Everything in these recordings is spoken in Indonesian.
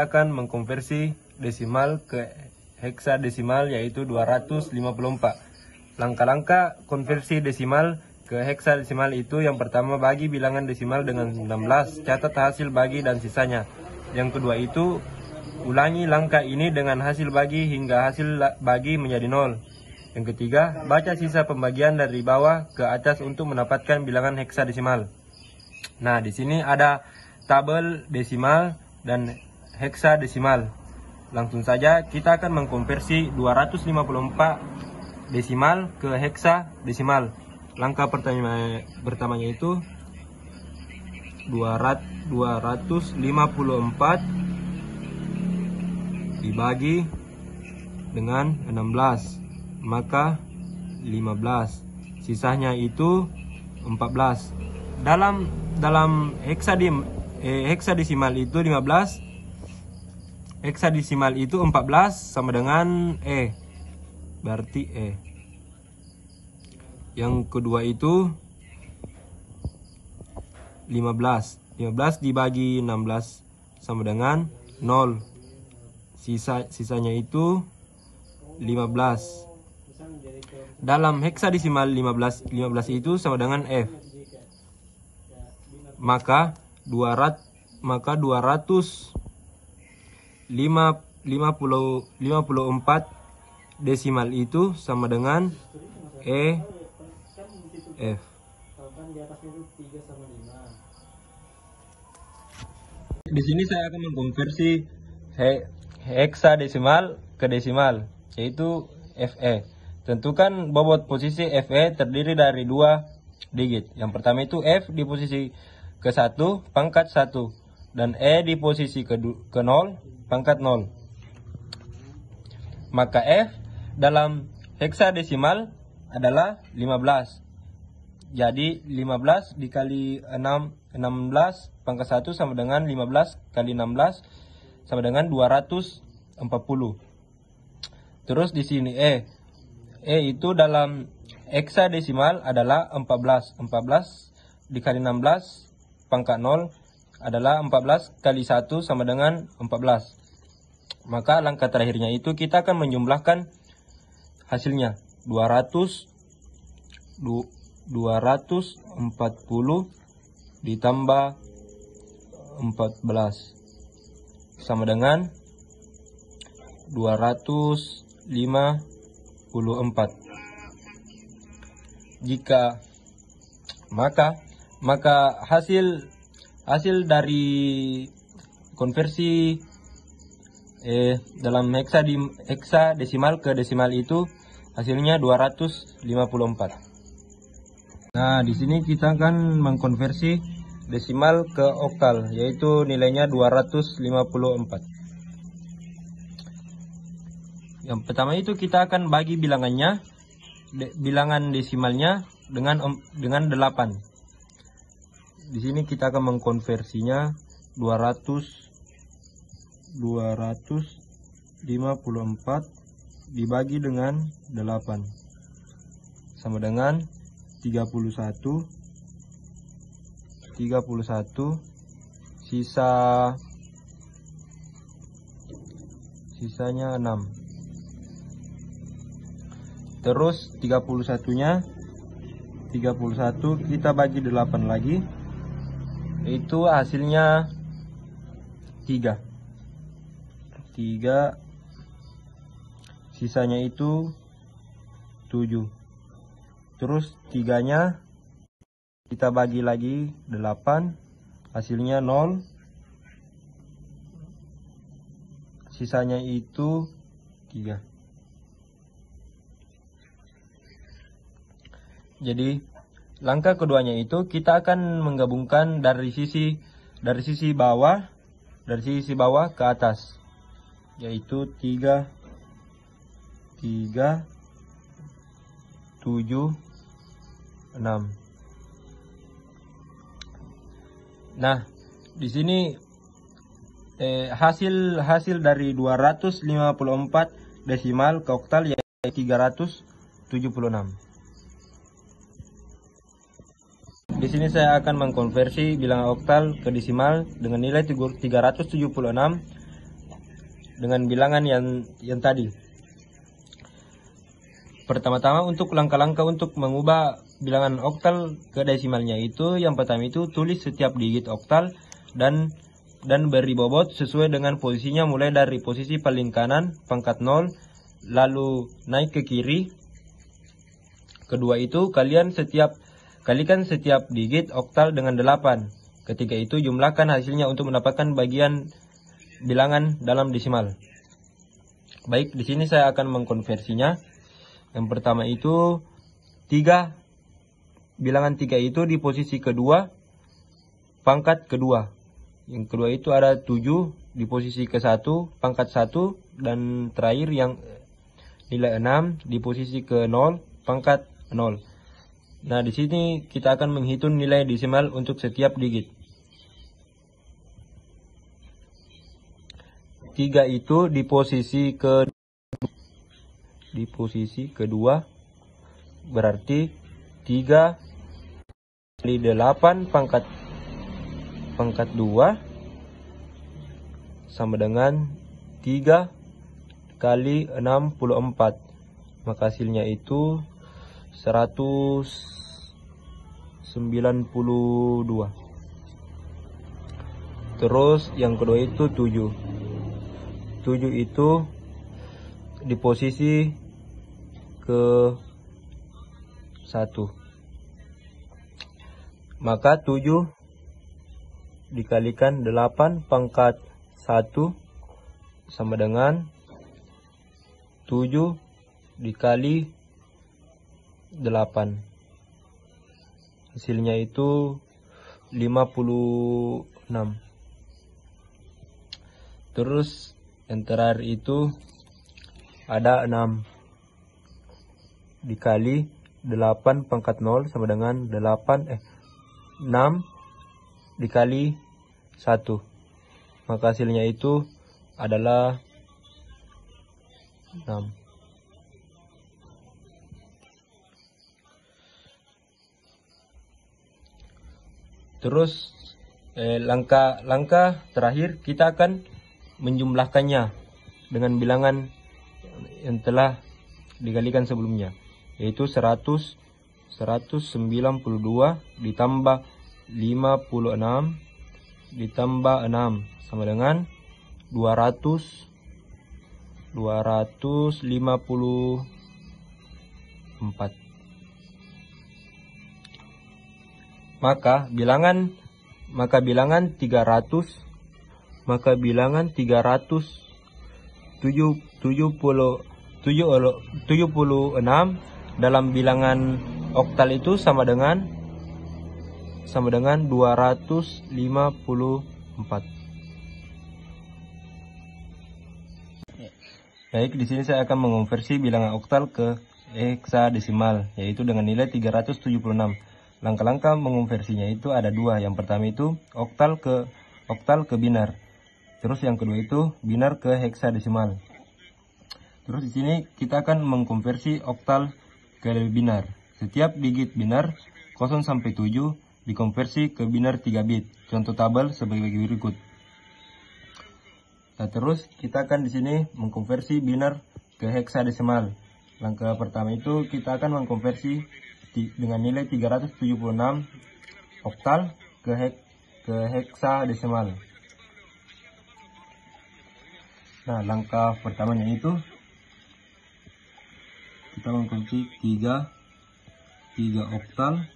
kita akan mengkonversi desimal ke heksadesimal, yaitu 254. Langkah-langkah konversi desimal ke heksadesimal itu: yang pertama, bagi bilangan desimal dengan 16, catat hasil bagi dan sisanya. Yang kedua itu, ulangi langkah ini dengan hasil bagi hingga hasil bagi menjadi 0. Yang ketiga, baca sisa pembagian dari bawah ke atas untuk mendapatkan bilangan heksadesimal. Nah, di sini ada tabel desimal dan heksadesimal. Langsung saja kita akan mengkonversi 254 desimal ke heksadesimal. Langkah pertamanya itu 254 dibagi dengan 16, maka 15. Sisanya itu 14. Dalam heksadesimal itu 15, heksadesimal itu 14 sama dengan berarti Yang kedua itu 15 dibagi 16 sama dengan 0. Sisanya itu 15. Dalam heksadesimal 15 itu sama dengan F. Maka 254 desimal itu sama dengan F. Di sini saya akan mengkonversi heksadesimal ke desimal, yaitu FE. Tentukan bobot posisi FE terdiri dari 2 digit. Yang pertama itu F di posisi ke-1 pangkat 1 dan E di posisi ke-0 pangkat 0. Maka F dalam heksadesimal adalah 15. Jadi 15 dikali 16 pangkat 1 sama dengan 15 kali 16 sama dengan 240. Terus di sini E itu dalam heksadesimal adalah 14. 14 dikali 16 pangkat 0 adalah 14 kali 1 sama dengan 14. Maka langkah terakhirnya itu kita akan menjumlahkan hasilnya. 240 ditambah 14 sama dengan 254. Maka hasil dari konversi dalam heksadesimal ke desimal itu hasilnya 254. Nah, di sini kita akan mengkonversi desimal ke oktal, yaitu nilainya 254. Yang pertama itu kita akan bagi bilangannya, bilangan desimalnya dengan 8. Di sini kita akan mengkonversinya 254 dibagi dengan 8 sama dengan 31. Sisanya 6. Terus 31 kita bagi 8 lagi, itu hasilnya 3. Sisanya itu 7. Terus 3-nya kita bagi lagi 8, hasilnya 0. Sisanya itu 3. Jadi langkah keduanya itu kita akan menggabungkan dari sisi bawah ke atas, yaitu 3, 7, 6. Nah, di sini hasil dari 254 desimal ke oktal yaitu 376. Di sini saya akan mengkonversi bilangan oktal ke desimal dengan nilai 376 dengan bilangan yang tadi. Pertama-tama untuk langkah-langkah untuk mengubah bilangan oktal ke desimalnya itu, yang pertama itu tulis setiap digit oktal dan beri bobot sesuai dengan posisinya, mulai dari posisi paling kanan pangkat 0 lalu naik ke kiri. Kedua itu kalikan setiap digit oktal dengan 8. Ketika itu jumlahkan hasilnya untuk mendapatkan bagian bilangan dalam desimal. Baik, di sini saya akan mengkonversinya. Yang pertama itu 3, bilangan 3 itu di posisi kedua pangkat kedua. Yang kedua itu ada 7 di posisi ke-1 pangkat 1, dan terakhir yang nilai 6 di posisi ke-0 pangkat 0. Nah, di sini kita akan menghitung nilai desimal untuk setiap digit. 3 itu di posisi kedua, berarti 3 kali 8 pangkat 2 sama dengan 3 kali 64. Maka hasilnya itu 192. Terus yang kedua itu 7 itu di posisi ke-1. Maka 7 dikalikan 8 pangkat 1 sama dengan 7 dikali 8. Hasilnya itu 56. Terus yang terakhir itu ada 6 dikali 8 pangkat 0 sama dengan 6 dikali 1. Maka hasilnya itu adalah 6. Terus langkah terakhir kita akan menjumlahkannya dengan bilangan yang telah dikalikan sebelumnya, yaitu 192 ditambah 56 ditambah 6 sama dengan 254. Maka bilangan 376 dalam bilangan oktal itu sama dengan 254. Baik, di sini saya akan mengonversi bilangan oktal ke heksadesimal, yaitu dengan nilai 376. Langkah-langkah mengonversinya itu ada 2. Yang pertama itu oktal ke binar. Terus yang kedua itu binar ke heksadesimal. Terus di sini kita akan mengkonversi oktal ke binar. Setiap digit binar 0 sampai 7 dikonversi ke binar 3 bit. Contoh tabel sebagai berikut. Nah, terus kita akan di sini mengkonversi binar ke heksadesimal. Langkah pertama itu kita akan mengkonversi dengan nilai 376 oktal ke heksadesimal. Nah, langkah pertamanya itu kita mengkonversi 3 oktal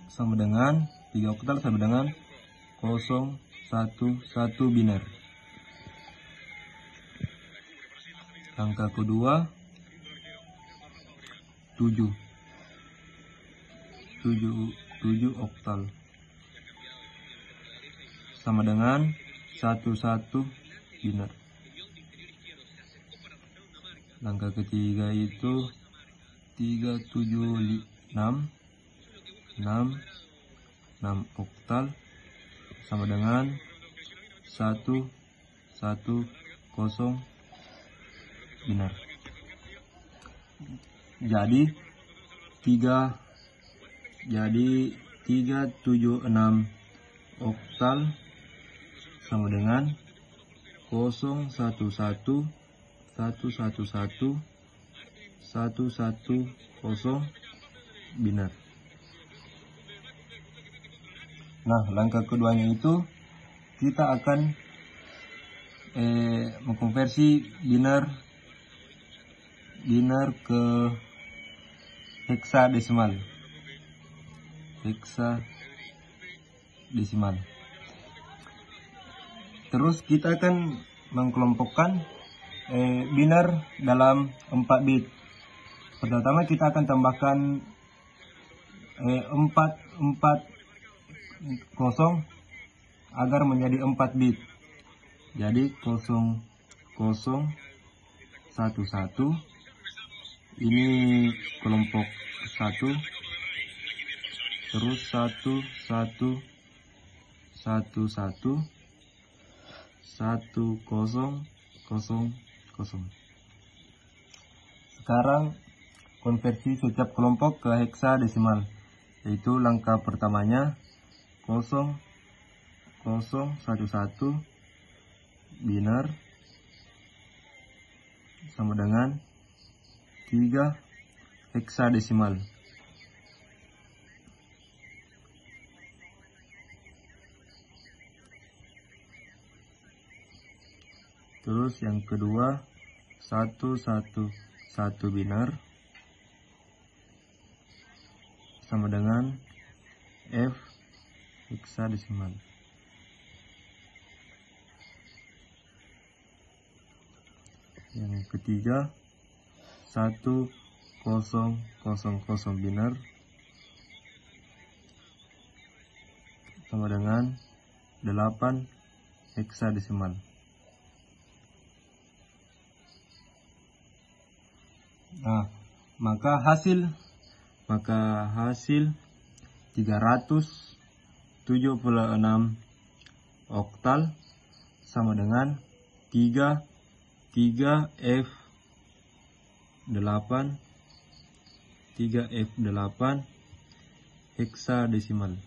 sama dengan 011 binar. Langkah kedua 7 oktal sama dengan 11 binar. Langkah ketiga itu 376 oktal sama dengan 110 binar. Jadi 376 oktal sama dengan 011 111 110 biner. Nah, langkah keduanya itu kita akan mengkonversi biner ke heksadesimal. Terus kita akan mengkelompokkan biner dalam 4 bit. Pertama kita akan tambahkan 440 agar menjadi 4 bit. Jadi 0011 ini kelompok 1, terus 1111 1000. Sekarang konversi setiap kelompok ke heksadesimal, yaitu langkah pertamanya 0011 biner sama dengan 3 heksadesimal. Terus yang kedua 111 biner sama dengan F heksadesimal. Yang ketiga 1000 biner sama dengan 8 heksadesimal. Nah, maka hasil 376 oktal sama dengan 3F8 heksadesimal.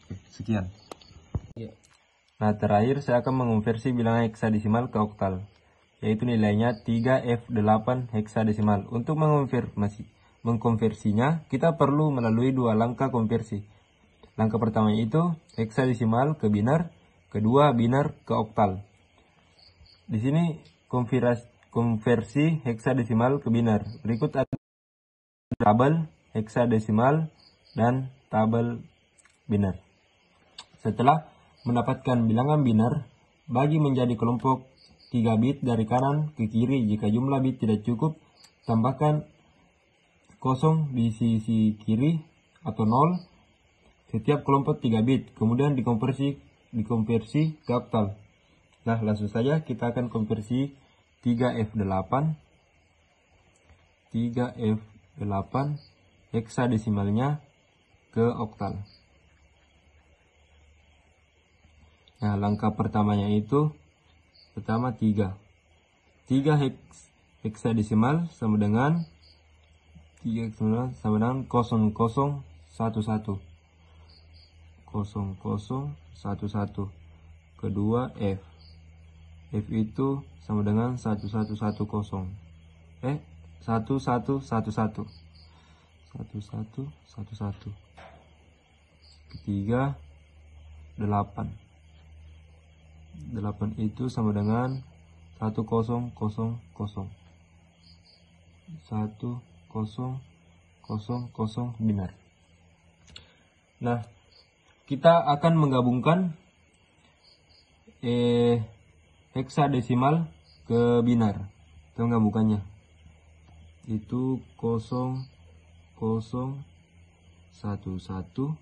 Oke, sekian. Nah, terakhir saya akan mengonversi bilangan heksadesimal ke oktal, yaitu nilainya 3F8 heksadesimal. Untuk mengkonversinya, kita perlu melalui 2 langkah konversi. Langkah pertama itu heksadesimal ke biner, kedua biner ke oktal. Di sini konversi heksadesimal ke biner. Berikut ada tabel heksadesimal dan tabel biner. Setelah mendapatkan bilangan biner, bagi menjadi kelompok 3 bit dari kanan ke kiri. Jika jumlah bit tidak cukup, tambahkan 0 di sisi kiri atau 0 setiap kelompok 3 bit, kemudian dikonversi ke oktal. Nah, langsung saja kita akan konversi 3F8 heksadesimalnya ke oktal. Nah, langkah pertamanya itu pertama 3 heksadesimal sama dengan 0011 kedua F itu sama dengan 1110 ketiga 8 itu sama dengan 1000 biner. Nah, kita akan menggabungkan heksadesimal ke biner. Kita menggabungkannya itu 0011 1111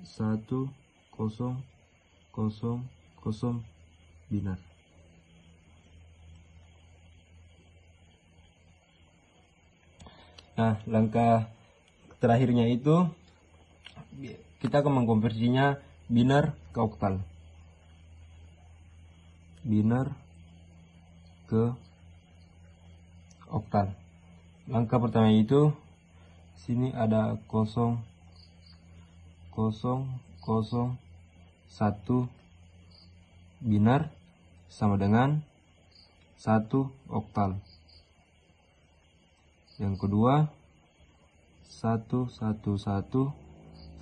1000 biner. Nah, langkah terakhirnya itu kita akan mengkonversinya biner ke oktal. Biner ke oktal. Langkah pertama itu sini ada 0, 0, 0, 1 binar sama dengan 1 oktal. Yang kedua 1, 1, 1,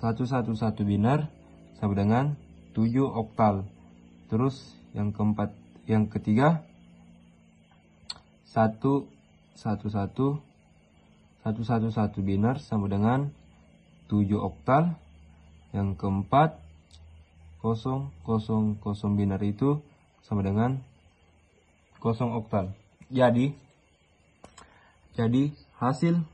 1, 1, 1 binar sama dengan 7 oktal. Terus yang ketiga 1, 1, 1, 1, 1, 1 binar sama dengan 7 oktal. Yang keempat 0, 0, 0 binar itu sama dengan 0 oktal. Jadi hasil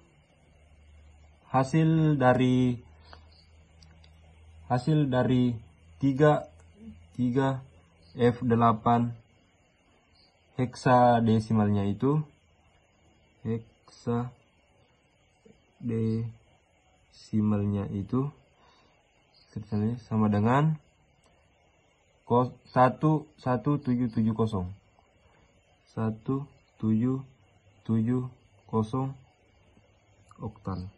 dari 3 F8 heksadesimalnya itu sama dengan 1770 oktal.